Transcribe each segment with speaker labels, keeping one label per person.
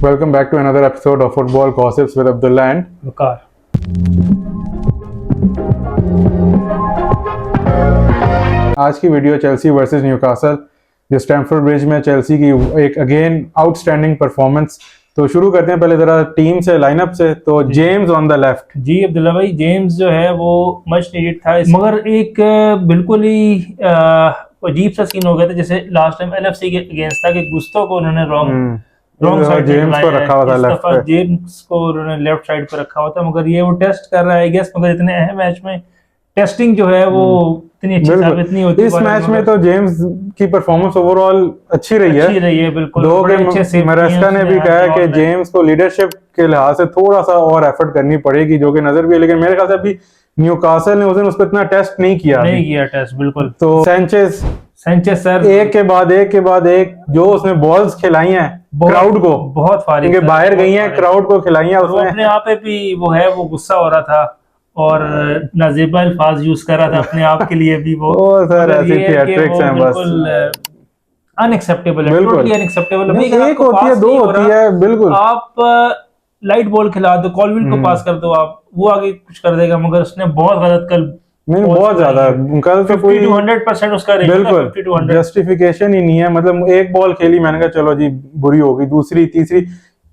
Speaker 1: Welcome back to another episode of Football Gossips with Abdullah and
Speaker 2: वकार।
Speaker 1: आज की video Chelsea versus Newcastle, जो Stamford bridge में Chelsea की एक अगेन आउटस्टैंडिंग परफॉर्मेंस। तो शुरू करते हैं पहले जरा टीम से, लाइनअप से। तो जेम्स ऑन द लेफ्ट।
Speaker 2: जी अब्दुल्ला भाई, जेम्स जो है वो मच नीडेड था, मगर एक बिल्कुल ही अजीब सा सीन हो गया था, जैसे लास्ट टाइम एलएफसी के अगेंस्ट था कि गुस्तो को उन्होंने रॉन्ग साइड
Speaker 1: जेम्स को रखा हुआ था लेफ्ट पे।
Speaker 2: जेम्स को उन्होंने लेफ्ट साइड पर रखा हुआ था, मगर ये वो टेस्ट कर रहा है गेस, मगर इतने अहम मैच में टेस्टिंग जो है वो इतनी अच्छी साबित नहीं होती।
Speaker 1: इस मैच में तो जेम्स की परफॉर्मेंस ओवरऑल अच्छी रही है बिल्कुल। दो के मरेस्का ने भी कहा है कि जेम्स को लीडरशिप के लिहाज से थोड़ा सा और एफर्ट करनी पड़ेगी, जो कि नजर भी है, लेकिन मेरे ख्याल से अभी न्यूकासल ने उस दिन उस पर इतना टेस्ट नहीं किया
Speaker 2: टेस्ट बिल्कुल।
Speaker 1: तो सेंचेज सर एक के बाद एक जो उसने बॉल्स खिलाई हैं क्राउड को, बहुत फारिग बाहर गई हैं, क्राउड को खिलाई हैं, उसने
Speaker 2: अपने आप पे भी वो है, वो गुस्सा हो रहा था और नाज़िबा अल्फाज यूज कर रहा था अपने आप के लिए भी। वो
Speaker 1: सर ऐसी थिएट्रिक्स हैं बस,
Speaker 2: अनएक्सेप्टेबल है, टोटली अनएक्सेप्टेबल है।
Speaker 1: एक होती है, दो होती है, बिल्कुल।
Speaker 2: आप लाइट बॉल खिला दो, कॉलविल को पास कर दो, आप वो आगे कुछ कर देगा, मगर उसने बहुत गलत कल
Speaker 1: नहीं, बहुत ज्यादा कल तो कोई
Speaker 2: 100% उसका
Speaker 1: बिल्कुल जस्टिफिकेशन ही नहीं है। मतलब एक बॉल खेली, मैंने कहा चलो जी बुरी होगी, दूसरी तीसरी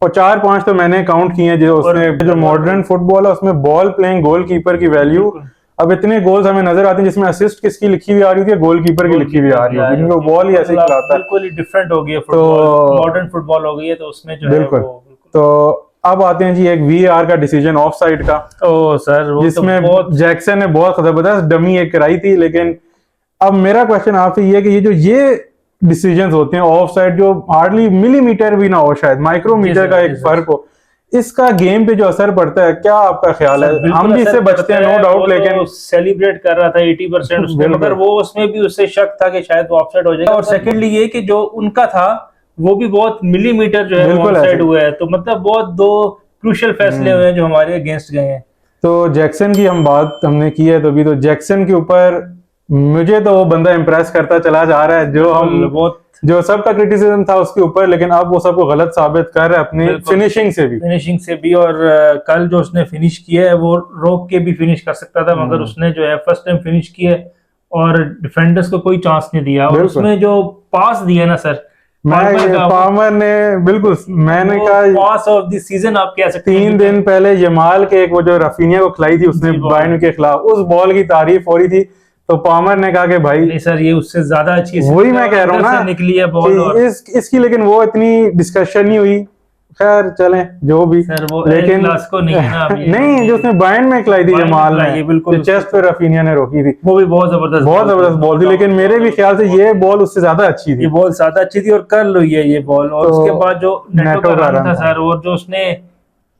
Speaker 1: और 4-5 तो मैंने काउंट किए जो उसने, जो मॉडर्न फुटबॉल है उसमें बॉल प्लेइंग गोलकीपर की वैल्यू, अब इतने गोल्स हमें नजर आते हैं जिसमें असिस्ट किसकी लिखी हुई आ रही थी, गोलकीपर की लिखी हुई आ रही है, क्योंकि वो बॉल ही ऐसे ही खिलाता है,
Speaker 2: बिल्कुल डिफरेंट हो गई है फुटबॉल, मॉडर्न फुटबॉल हो गई है, तो उसमें जो है वो
Speaker 1: तो अब आते हैं जी एक वीआर का डिसीजन ऑफ साइड का।
Speaker 2: ओ सर, वो
Speaker 1: जिसमें तो जैक्सन ने बहुत जबरदस्त डमी एक कराई थी, लेकिन अब मेरा क्वेश्चन आपसे ये है कि ये डिसीजंस होते हैं ऑफ साइड, जो हार्डली मिलीमीटर भी ना हो, शायद माइक्रोमीटर का एक फर्क हो, इसका गेम पे जो असर पड़ता है, क्या आपका ख्याल है? हम भी इससे बचते हैं नो डाउट, लेकिन
Speaker 2: सेलिब्रेट कर रहा था 80% उसमें, मगर वो उसमें भी उससे शक था कि शायद वो ऑफसाइड हो जाएगा। और सेकेंडली ये कि जो उनका था वो भी बहुत मिलीमीटर जो है ऑफसाइड हुआ है, तो मतलब बहुत दो क्रूशियल फैसले हुए हैं जो हमारे अगेंस्ट गए हैं।
Speaker 1: तो जैक्सन की हम बात हमने की है, तो अभी तो जैक्सन के ऊपर मुझे तो वो बंदा इम्प्रेस करता चला जा रहा है, जो हम बहुत जो सबका क्रिटिसिज्म था उसके ऊपर, लेकिन अब वो सबको गलत साबित कर रहा है अपनी फिनिशिंग से भी।
Speaker 2: और कल जो उसने फिनिश किया है वो रोक के भी फिनिश कर सकता था, मगर उसने जो है फर्स्ट टाइम फिनिश किया और डिफेंडर्स को कोई चांस नहीं दिया, और उसमें जो पास दिया ना सर
Speaker 1: पामर ने, बिल्कुल मैंने कहा
Speaker 2: पास ऑफ द सीजन आप कह सकते हैं।
Speaker 1: 3 दिन पहले यमाल के एक वो जो रफीनिया को खिलाई थी उसने बायर्न के खिलाफ, उस बॉल की तारीफ हो रही थी, तो पामर ने कहा कि भाई
Speaker 2: नहीं सर ये उससे ज्यादा अच्छी,
Speaker 1: वही मैं कह रहा हूँ ना,
Speaker 2: निकली है बॉल
Speaker 1: इसकी, लेकिन वो इतनी डिस्कशन नहीं हुई। खैर चलें जो भी
Speaker 2: सर, वो
Speaker 1: लेकिन
Speaker 2: को नहीं है ना
Speaker 1: नहीं, जो उसने बायर्न में खिलाई थी जमाल ने, बिल्कुल चेस्ट पे रफीनिया ने रोकी थी,
Speaker 2: वो भी बहुत जबरदस्त
Speaker 1: बॉल थी, लेकिन मेरे भी ख्याल से ये बॉल उससे ज्यादा अच्छी थी,
Speaker 2: ये बॉल ज्यादा अच्छी थी और कर्ल हुई है ये बॉल। और उसके बाद जो नेटो का रन था सर, और जो उसने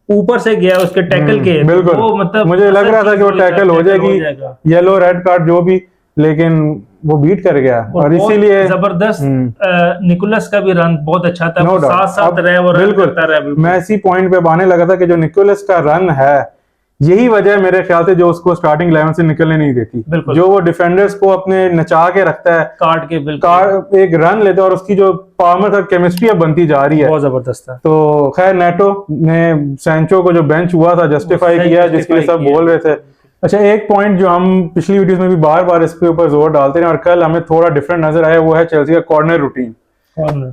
Speaker 2: ऊपर से गया उसके टैकल के,
Speaker 1: बिल्कुल
Speaker 2: वो मतलब
Speaker 1: मुझे लग रहा था कि वो टैकल हो जाएगी, येलो रेड कार्ड जो भी, लेकिन वो बीट कर गया, और इसीलिए
Speaker 2: जबरदस्त निकोलस का भी रन बहुत अच्छा था, साथ साथ रहे वो रन करता रहा।
Speaker 1: मैं इसी पॉइंट पे आने लगा था कि जो निकोलस का रन है, यही वजह है मेरे ख्याल से जो उसको स्टार्टिंग 11 से निकलने नहीं देती, जो वो डिफेंडर्स को अपने नचा के रखता है,
Speaker 2: काट के
Speaker 1: एक रन लेता है, और उसकी जो पामर का केमिस्ट्री अब बनती जा रही है,
Speaker 2: बहुत जबरदस्त है।
Speaker 1: तो खैर नेटो ने सैंचो को जो बेंच हुआ था जस्टिफाई किया, जिसके लिए सब बोल रहे थे। अच्छा, एक पॉइंट जो हम पिछली वीडियोस में भी बार बार इसके ऊपर जोर डालते हैं और कल हमें थोड़ा डिफरेंट नजर आया, वो है चेल्सी का कॉर्नर रूटीन।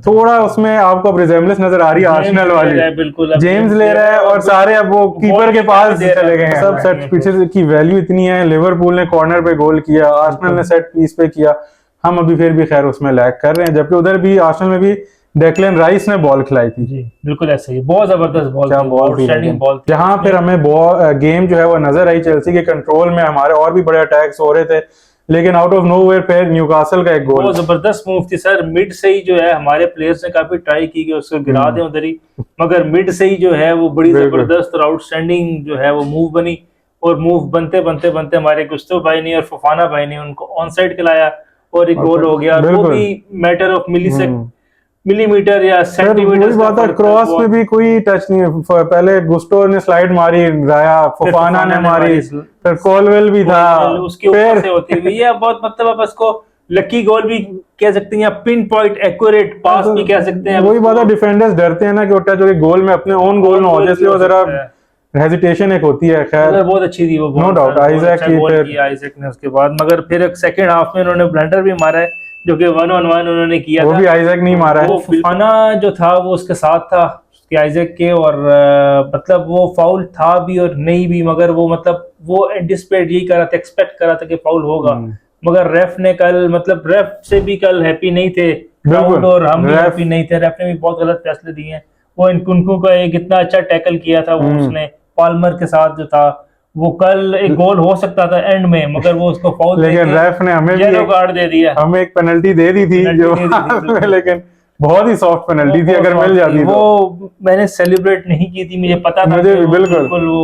Speaker 1: थोड़ा उसमें आपको अब रिजेम्बलेंस नजर आ रही है आर्सेनल वाली,
Speaker 2: बिल्कुल
Speaker 1: जेम्स ले रहा है और सारे अब वो कीपर के पास चले गए हैं, सब सेट पीछे की वैल्यू इतनी है। लिवरपूल ने कॉर्नर पे गोल किया, आर्सेनल ने सेट पीस पे किया, हम अभी फिर भी खैर उसमें लैग कर रहे हैं, जबकि उधर भी आर्सेनल में भी डेक्लन राइस ने बॉल खिलाई थी।
Speaker 2: जी बिल्कुल ऐसे ही, बहुत जबरदस्त बॉल
Speaker 1: बॉल जहां फिर हमें गेम जो है वो नजर आई चेल्सी के कंट्रोल में, हमारे और भी बड़े अटैक्स हो रहे थे, लेकिन आउट ऑफ नोवेयर फिर न्यूकासल का एक गोल,
Speaker 2: बहुत जबरदस्त मूव थी सर। मिड से ही जो है हमारे प्लेयर्स ने काफी ट्राई की कि उसको गिरा दें उधर ही, मगर मिड से ही जो है वो बड़ी जबरदस्त और आउटस्टैंडिंग जो है वो मूव बनी, और मूव बनते बनते बनते हमारे गुस्तो भाई ने और फफाना भाई ने उनको ऑन साइड खिलाया और एक गोल हो गया, वो भी मैटर ऑफ मिलीमीटर या सेंटीमीटर।
Speaker 1: बात है, क्रॉस पे भी कोई टच नहीं है, पहले गुस्टो ने स्लाइड मारी, राया फफाना ने मारी, फिर कॉलवेल भी था,
Speaker 2: उसके ऊपर से होती हुई है, बहुत मतलब अब इसको लकी गोल भी कह सकते हैं या पिन पॉइंट एक्यूरेट पास भी कह सकते हैं।
Speaker 1: वही बात है, डिफेंडर्स डरते हैं ना कि उल्टा जो कि गोल में अपने ओन गोल ना हो जाए, इसलिए वो जरा हेजिटेशन एक होती है। खैर
Speaker 2: बहुत अच्छी थी वो,
Speaker 1: नो डाउट आइजैक की
Speaker 2: गोल किया आइजैक ने उसके बाद, मगर फिर एक सेकंड हाफ में उन्होंने ब्लंडर भी मारा है जो कि 1-on-1 उन्होंने किया
Speaker 1: वो
Speaker 2: था,
Speaker 1: भी आइजैक नहीं मारा है।
Speaker 2: वो फुफाना जो था वो उसके साथ था उसके आइजैक के, और मतलब वो फाउल था भी और नहीं भी, मगर वो मतलब वो एंटिसिपेट यही कर रहा था, एक्सपेक्ट कर रहा था कि फाउल होगा, मगर रेफ ने कल मतलब रेफ से भी कल हैप्पी नहीं थे क्राउड, और हम भी हैप्पी नहीं थे। रेफ ने भी बहुत गलत फैसले दिए हैं। वो इनकुंकू का एक इतना अच्छा टैकल किया था वो उसने पाल्मर के साथ जो था, वो कल एक गोल हो सकता था एंड में, मगर वो उसको फाउल
Speaker 1: लेकिन रेफ ने हमें
Speaker 2: येलो कार्ड दे दिया,
Speaker 1: हमें एक पेनल्टी दे दी थी जो लेकिन बहुत ही सॉफ्ट पेनल्टी थी, अगर मिल जाती
Speaker 2: वो मैंने सेलिब्रेट नहीं की थी, मुझे पता था
Speaker 1: मुझे
Speaker 2: कि
Speaker 1: बिल्कुल
Speaker 2: वो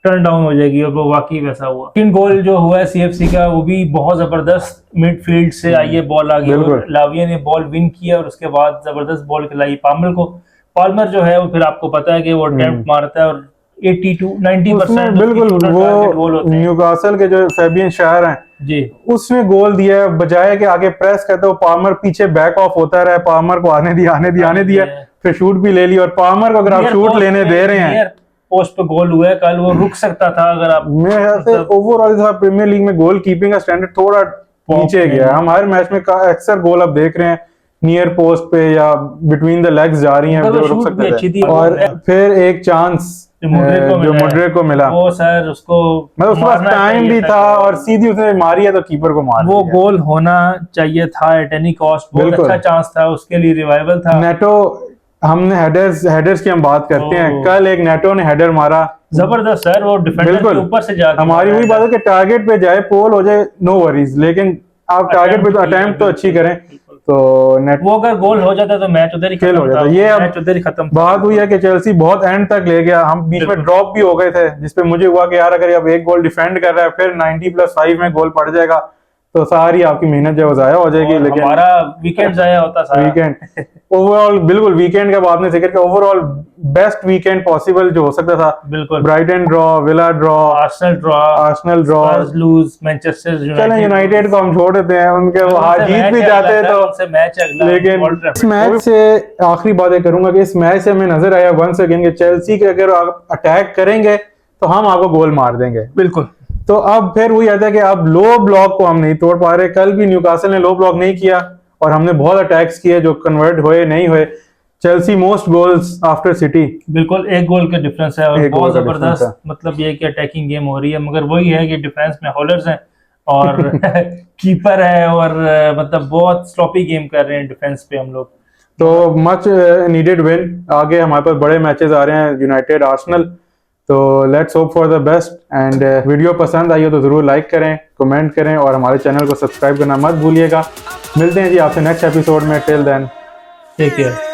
Speaker 2: टर्न डाउन हो जाएगी, और वो वाकई वैसा हुआ। 3 गोल जो हुआ है सीएफसी का वो भी बहुत जबरदस्त मिडफील्ड से आई है बॉल, आगे और लाविया ने बॉल विन किया और उसके बाद जबरदस्त बॉल खिलाई पाल्मर को। पाल्मर जो है वो फिर आपको पता है कि वो अटेम्प्ट मारता है और 80-90%
Speaker 1: बिल्कुल वो न्यूकासल के जो फैबियन शायर हैं
Speaker 2: जी,
Speaker 1: उसने गोल दिया, बजाय कि आगे प्रेस करते हो पाल्मर पीछे बैक ऑफ होता रहा, पाल्मर को आने दिया फिर शूट भी ले ली। और पाल्मर को अगर आप शूट लेने दे रहे हैं,
Speaker 2: पोस्ट पे गोल हुआ है कल, वो रुक सकता था अगर आप,
Speaker 1: मेरे ख्याल से ओवरऑल प्रीमियर लीग में गोल कीपिंग का स्टैंडर्ड थोड़ा नीचे गया है। हम हर मैच में अक्सर गोल अब देख रहे हैं नियर पोस्ट पे या बिटवीन द लेग्स जा रही हैं, जो रुक सकते थे। और फिर एक चांस जो मोड्रिक को मिला,
Speaker 2: वो सर उसको
Speaker 1: मतलब उसके पास टाइम भी था और सीधी उसने मारी है तो कीपर को मार
Speaker 2: वो गोल होना चाहिए था एट एनी कॉस्ट, बहुत अच्छा चांस था उसके लिए, रिवाइवल था।
Speaker 1: नेटो, हमने हेडर्स की हम बात करते हैं, कल एक नेटो ने हेडर मारा
Speaker 2: जबरदस्त सर, वो डिफेंडर के ऊपर से जाके,
Speaker 1: हमारी वही बात है कि टारगेट पे जाए, पोल हो जाए नो वरीज, लेकिन आप टारगेट पे तो अटेम्प्ट तो अच्छी करें। तो
Speaker 2: वो अगर गोल हो जाता तो मैच उधर ही
Speaker 1: खेल हो जाता। ये
Speaker 2: मैच उधर ही खत्म।
Speaker 1: बात हुई है कि चेल्सी बहुत एंड तक ले गया, हम बीच में ड्रॉप भी हो गए थे, जिसपे मुझे हुआ कि यार अगर अब एक गोल डिफेंड कर रहा है फिर 90+5 में गोल पड़ जाएगा तो सारी आपकी मेहनत जो जाया हो जाएगी। लेकिन
Speaker 2: हमारा वीकेंड जाया होता सारा।
Speaker 1: वीकेंड ओवरऑल बिल्कुल वीकेंड का आपने जिक्र किया, ओवरऑल बेस्ट वीकेंड पॉसिबल जो हो सकता था।
Speaker 2: बिल्कुल,
Speaker 1: Brighton draw, Villa draw, Arsenal draw,
Speaker 2: lose, Manchester
Speaker 1: United को हम छोड़ देते हैं, उनके वो हार जीत भी जाते तो
Speaker 2: मैच अगला।
Speaker 1: लेकिन इस मैच से आखिरी बातें करूंगा कि इस मैच से हमें नजर आया वंस अगेन कि चेल्सी के अगर आप अटैक करेंगे तो हम आपको गोल मार देंगे।
Speaker 2: बिल्कुल,
Speaker 1: तो अब फिर वही आता है कि अब लो ब्लॉक को हम नहीं तोड़ पा रहे। कल भी न्यूकासल ने लो ब्लॉक नहीं किया और हमने बहुत अटैक्स किए जो कन्वर्ट हुए नहीं हुए। Chelsea most goals after city,
Speaker 2: बिल्कुल 1 गोल का डिफरेंस है और बहुत जबरदस्त, मतलब ये कि अटैकिंग गेम हो रही है, मगर वही है कि डिफेंस में होल्डर्स हैं और कीपर है, और मतलब बहुत स्लॉपी गेम कर रहे हैं डिफेंस पे हम लोग।
Speaker 1: तो मच नीडेड विन। आगे हमारे पास बड़े मैचेस आ रहे हैं, यूनाइटेड, आर्सेनल, तो let's hope for the best. And video पसंद आई हो तो जरूर लाइक करें, कमेंट करें और हमारे चैनल को सब्सक्राइब करना मत भूलिएगा। मिलते हैं जी आपसे नेक्स्ट एपिसोड में, टिल देन टेक केयर।